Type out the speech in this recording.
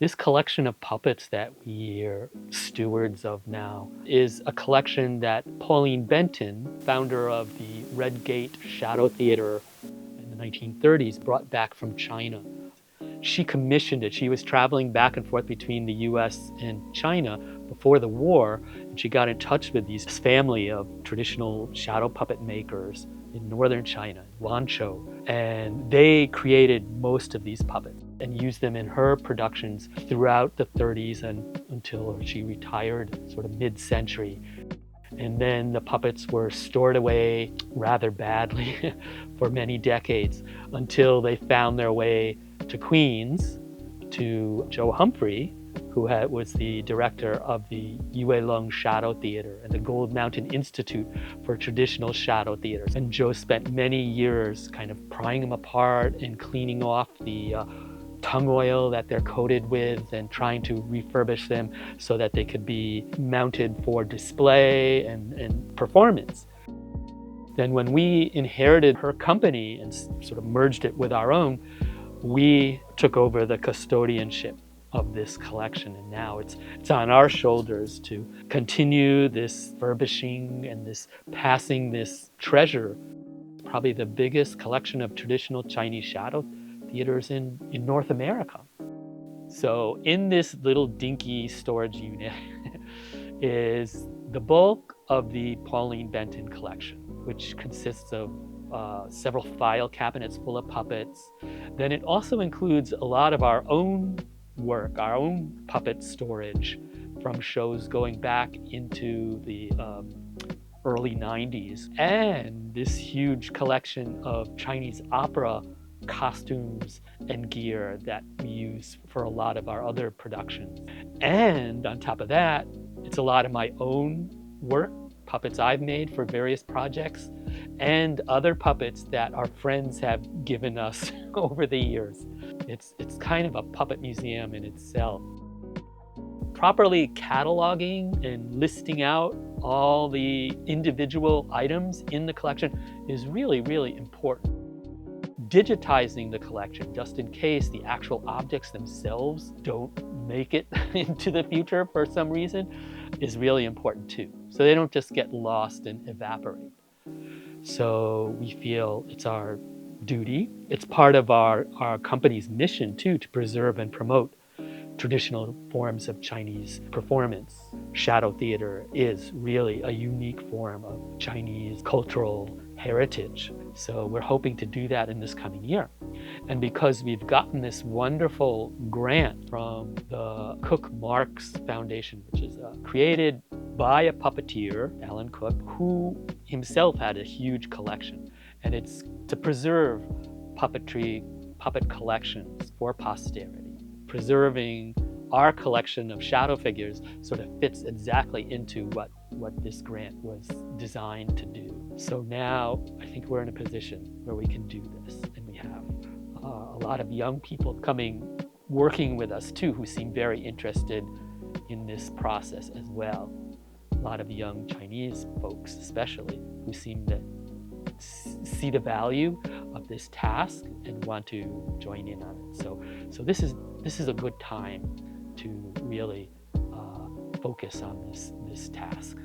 This collection of puppets that we're stewards of now is a collection that Pauline Benton, founder of the Red Gate Shadow Theater in the 1930s, brought back from China. She commissioned it. She was traveling back and forth between the US and China before the war, and she got in touch with this family of traditional shadow puppet makers in northern China, Wanzhou, and they created most of these puppets and used them in her productions throughout the 30s and until she retired sort of mid-century. And then the puppets were stored away rather badly for many decades until they found their way to Queens, to Joe Humphrey, who was the director of the Yue Lung Shadow Theater and the Gold Mountain Institute for Traditional Shadow Theaters. And Joe spent many years kind of prying them apart and cleaning off the tung oil that they're coated with and trying to refurbish them so that they could be mounted for display and performance. Then when we inherited her company and sort of merged it with our own, we took over the custodianship of this collection, and now it's on our shoulders to continue this furbishing and this passing this treasure, probably the biggest collection of traditional Chinese shadow theaters in North America. So in this little dinky storage unit is the bulk of the Pauline Benton collection, which consists of several file cabinets full of puppets. Then it also includes a lot of our own work, our own puppet storage from shows going back into the early 90s, and this huge collection of Chinese opera costumes and gear that we use for a lot of our other productions. And on top of that, it's a lot of my own work, puppets I've made for various projects, and other puppets that our friends have given us over the years. It's kind of a puppet museum in itself. Properly cataloging and listing out all the individual items in the collection is really, really important. Digitizing the collection, just in case the actual objects themselves don't make it into the future for some reason, is really important too. So they don't just get lost and evaporate. So we feel it's our duty. It's part of our company's mission too, to preserve and promote traditional forms of Chinese performance. Shadow theater is really a unique form of Chinese cultural heritage. So we're hoping to do that in this coming year. And because we've gotten this wonderful grant from the Cook Marks Foundation, which is created by a puppeteer, Alan Cook, who himself had a huge collection. And it's to preserve puppetry, puppet collections for posterity. Preserving our collection of shadow figures sort of fits exactly into what this grant was designed to do. So now I think we're in a position where we can do this, and we have a lot of young people working with us too, who seem very interested in this process as well. A lot of young Chinese folks especially, who seem to see the value of this task and want to join in on it. So this is a good time to really focus on this task.